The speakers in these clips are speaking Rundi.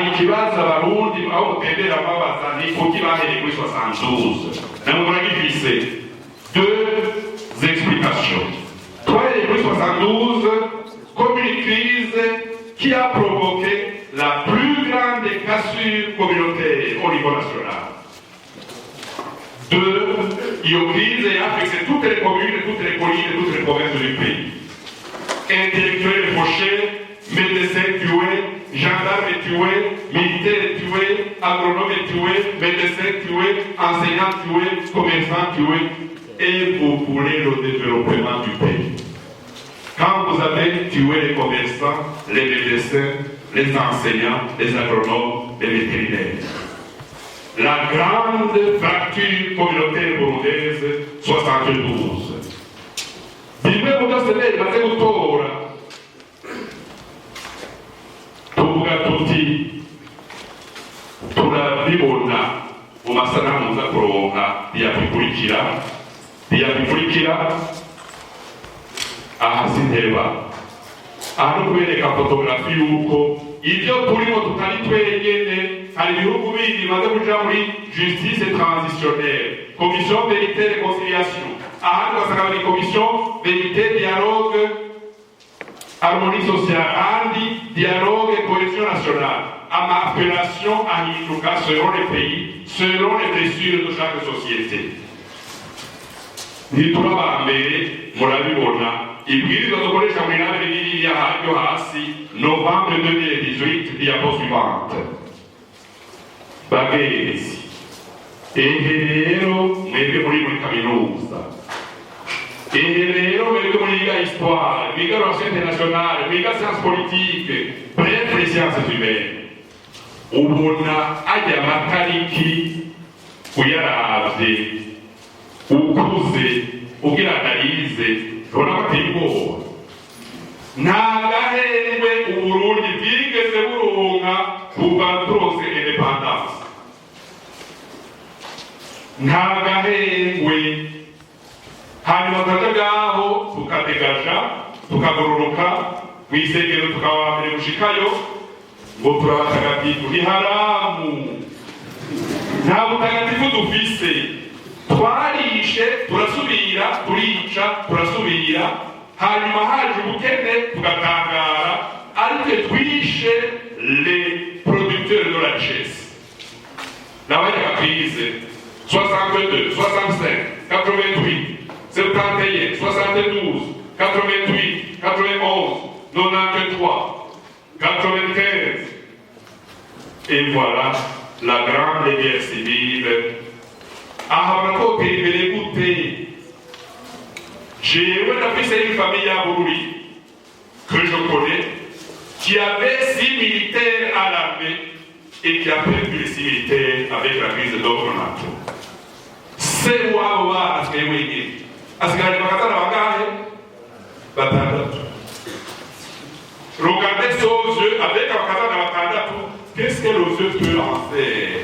hari ikibazo abarundi aho gutembera babaza ni kuki bahereye kuri 72 namwe muragifise deux explications. Twahereye kuri 72 comme une crise qui a provoqué la plus grande cassure communautaire au niveau national. Deux, une crise a affecté toutes les communes, toutes les collines, toutes les provinces du pays. Intellectuels fauchés, médecins tués, gendarmes tués, militaires tués, agronomes tués, médecins tués, enseignants tués, commerçants tués, et vous voulez le développement du pays. Quand vous avez tué les commerçants, les médecins, les enseignants, les agronomes, les vétérinaires, la grande fracture communautaire burundaise 72. Bimwe mu byose rero bimaze gutora tuvuga tuti turabibona mu masanamu muza kuronka biyabikurikira aha sinteba aha no kubereka fotografi y'uko ibyo turimo tutari twenyene. Hari ibihugu bindi bimaze kuja muri justice transitionnelle, commission vérité et réconciliation, ahandi basanga bari commission vérité dialogue harmonie sociale, ahandi dialogue et cohésion nationale. Ama appellation ahinduka selon les pays, selon les blessures de chaque société. Ntituraba mbere murabibona ibwirizwa dukoresha muri nabiri ririya haryo hasi novembre 2018 diapo suivante. Bagenzi, rero mwebwe muri kaminuza, rero mwebwe muri histoire, mwiga relations internationales, mwiga sciences politiques, bref les sciences humaines, ubona ajya amatariki uyaravye ukuze ugira analize ubona ko ateye ubwoba. Nta gahengwe Uburundi bwigeze buronka kuva turonse independance. Nta gahengwe hanyuma tukajagaho tukadegaja tukagororoka mwisengero tukabambere gushikayo ngo turabatagatifu ni haramu. Nta butagatifu dufise, twarishe turasubira turica turasubira hanyuma haje ubukene tugatangara ariko twishe les producteurs de la richesse. N'abajyaga kwize 62, 65, 88, 71, 72, 88, 91, 93, 95. Et voilà la grande guerre civile. Ahabako péribélé goûté. J'ai une famille à Bururi que je connais qui avait 6 militaires à l'armée et qui a perdu les 6 militaires avec la crise d'Okonato. C'est Wawa à ce que vous dites. À ce que les Makatana Wagahe, Batandatu. Regardez aux yeux avec un Makatana Batandatu, qu'est-ce que les yeux peuvent en faire?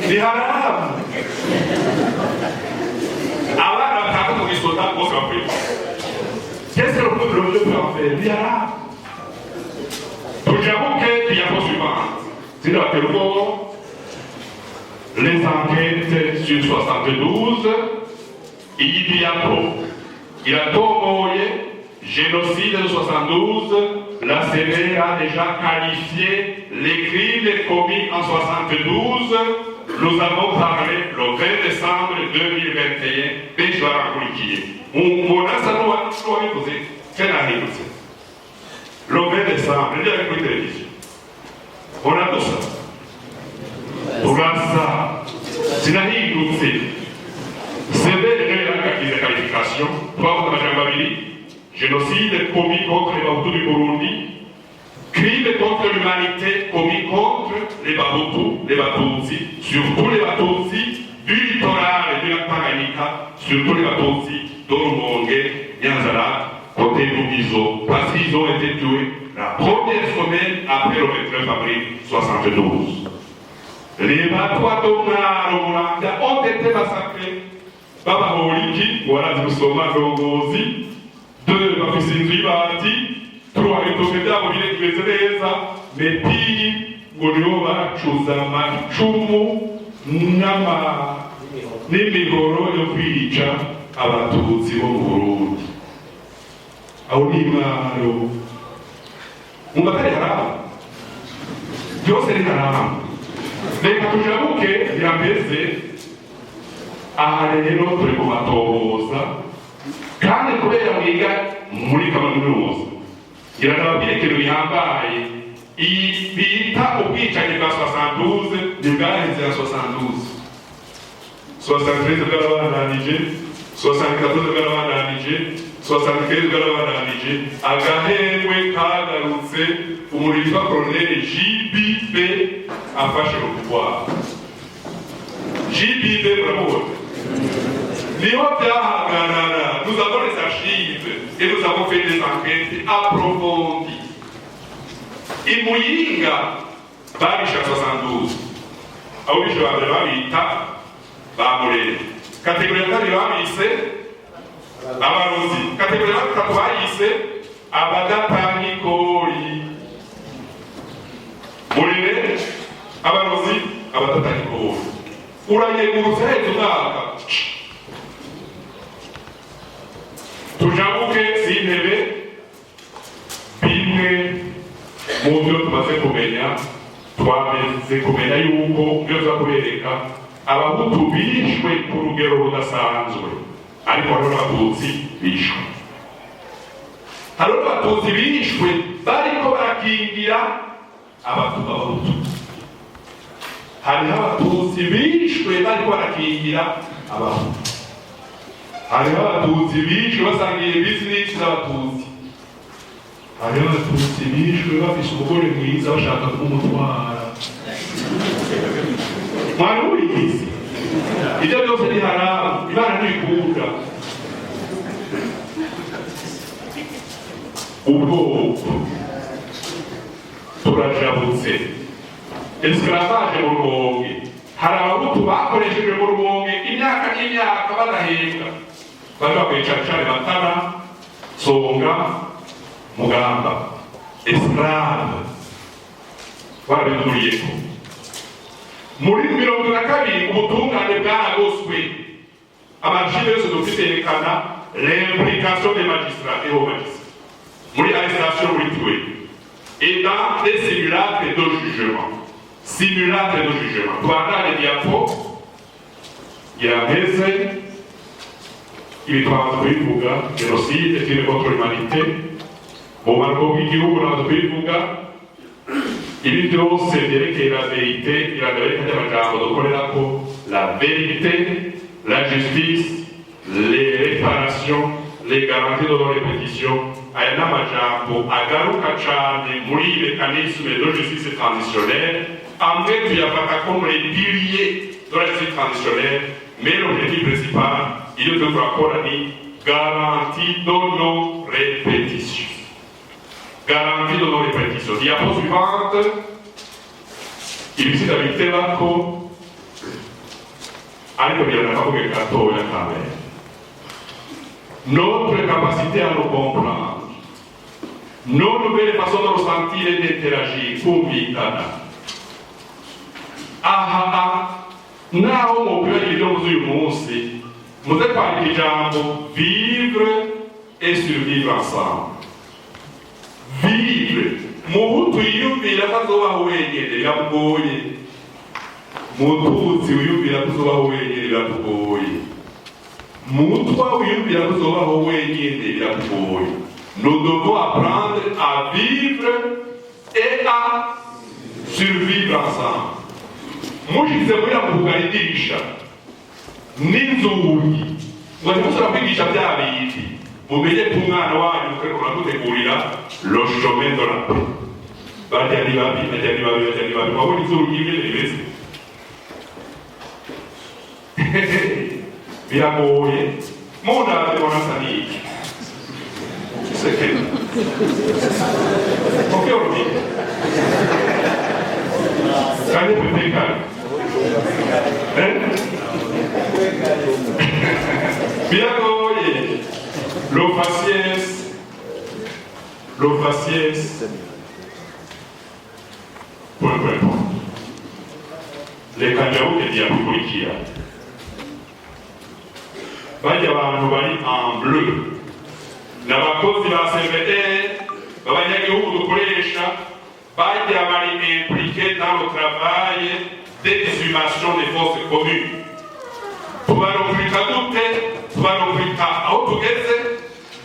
C'est haram. Allah n'a pas pour les soldats pour s'en. Qu'est-ce que le peuple peut en faire? C'est haram. Donc j'avoue qu'il y a pas suivant. C'est dans quel mot les enquêtes sur 72, il y a trop. Il a tombé, génocide de 72, la CNR a déjà qualifié les crimes commis en 72. Nous avons parlé le 20 décembre 2021, mais je vais raconter. Mon assaut a posé, c'est la réalité. Le 20 décembre, je dis avec la télévision. On a tout ça. Pour ça, c'est la réalité. C'est la qualification. Toi, vous avez génocide commis contre les Bahutus du Burundi, crime contre l'humanité commis contre les Bahutus, les Batutsi, surtout les Batutsi du littoral et de la Tanganyika, surtout les Batutsi d'Orumongue, Nyanzara, côté Bugizo, parce qu'ils ont été tués la première semaine après le 29 avril 72. Les Batois d'Omar ont été massacrés. Baba Holiki, voilà, nous sommes à Gongozi. 2 bafise inzu y'ibati turuha ibitoke byabo bimeze neza mepiri ngo nibo bacuza amacumu n'imihoro yo kwica abatutsi bo mu Burundi. Aho ni imwaro mu batari haramu byose ni haramu. Reka tujabuke birambeze aha rero turi kubatohoza kandi kubera mwiga muri kaminuza iranababwira ikintu bihambaye iyi bita ubwicanyi bwa 72 ntibwaheze ya 72 73 bwarabandanije 74 bwarabandanije 75 bwarabandanije agahengwe kagarutse umuntu witwa Colonel JBB afashe le pouvoir. JBB murabona niho byahagarara. Nous avons les archives et nous avons fait des enquêtes approfondies. Imuyinga babisha 72 abo bishe babiri babita bamurere. Kategori ya kabiri babise abarozi. Kategori ya gatatu bayise abadatamikori. Murere abarozi abadatamikori. Urayegurutse heza umwaka tujabuke z'intebe bimwe mu byo tumaze kumenya. Twamaze kumenya yuko byo za kubereka abahutu bishwe ku rugero rudasanzwe, ariko hariho n'abatutsi bishwe. Hariho n'abatutsi bishwe bariko barakingira abahutu. Hariho abatutsi bishwe bariko barakingira abahutu. Hariho abatutsi bishwe basangiye bizinesi z'abatutsi. Hariho abatutsi bishwe bafise umugore mwiza bashaka kumutwara. Mwari ubizi ibyo byose ni haramu, Imana ntibikunda. Ubwoko turajabutse. Esclavage mu Rumonge, hari abahutu bakoresheje mu Rumonge imyaka n'imyaka badahembwa. Bari bakwiye cane Matana, Songa, Mugamba. Esclave barabiduriyeko. Muri 2022 ubutungane bwaragoswe. Amajwi yose dufite yerekana l'implication des magistrats et hauts magistrats muri arrestation muri tuwe et dans des simulacres de jugement. Simulacre de jugement. Twandanye diapo yameze ibitwaza kubivuga genocide crime contre l'humanité mu marco bw'igihugu nazo kubivuga ibi byose byerekeye la vérité iragareka ry'amajambo dukorerako la vérité, la justice, les réparations, les garanties de non-répétition. Aya n'amajambo agaruka cane muri mécanisme de justice transitionnelle. Amwe tuyafata comme les piliers de la justice transitionnelle, mais l'objectif principal, il est de faire ni garantie de non-répétition. Garantie de non-répétition. Diapo suivante. Ibisida bitebako ariko biranakavuga gatoya kabere. Notre capacité à nous comprendre, nos nouvelles façons de ressentir et d'interagir, kumvikana. Aha naho mubwira ibyo muzuye umunsi muze kwandika ijambo vivre et survivre ensemble. Vivre muhutu yiyumvira ko azobaho wenyene biramugoye, mututsi wiyumvira ko uzobaho wenyene biramugoye, mutwa wiyumvira ko uzobaho wenyene biramugoye. Nous devons apprendre à vivre et à survivre ensemble. Mushize muri amuvuga idirisha n'inzugi ngo ntimusora kwigisha bya bindi mumenye ko umwana wanyu ukariko uramutegurira le chemin de la paix. Bajyani babi wabona inzugi ingene bimeze biragoye mundaze bona saniki sekere kokyo rubi kandi pepekana biragoye. Le le faciès pour répondre. Les kanyaruke diabolikia. Bajya abantu bari en bleu. N'abakozi ba CVR, b'abanyagihugu dukoresha, bajya bari impliqués dans le travail d'exhumation des fosses communes. Tubarumvika gute? Tubarumvika aho tugeze,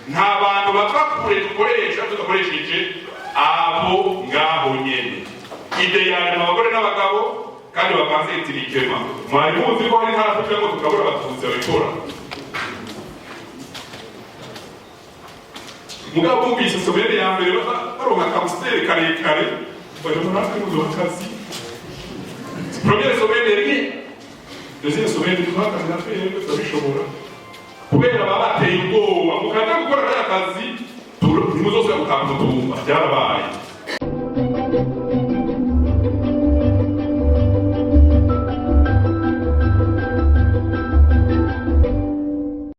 nta bantu bava kure dukoresha tudakoresheje abo ngaho nyene. Ideyali mu bagore n'abagabo kandi bapanze itirikema. Mwari muzi ko hari ntaravuga ngo tukabura abatutsi babikora. Mugabo bumvise somere ya mbere baronka kamusiteri karekare bajya natwe mu akazi. Première somere rimwe, deuxième somere twakazi natwe yego turabishobora. Kubera babateye ubwoba mukaza gukora akazi, ntimuzose gutamutumba byarabaye.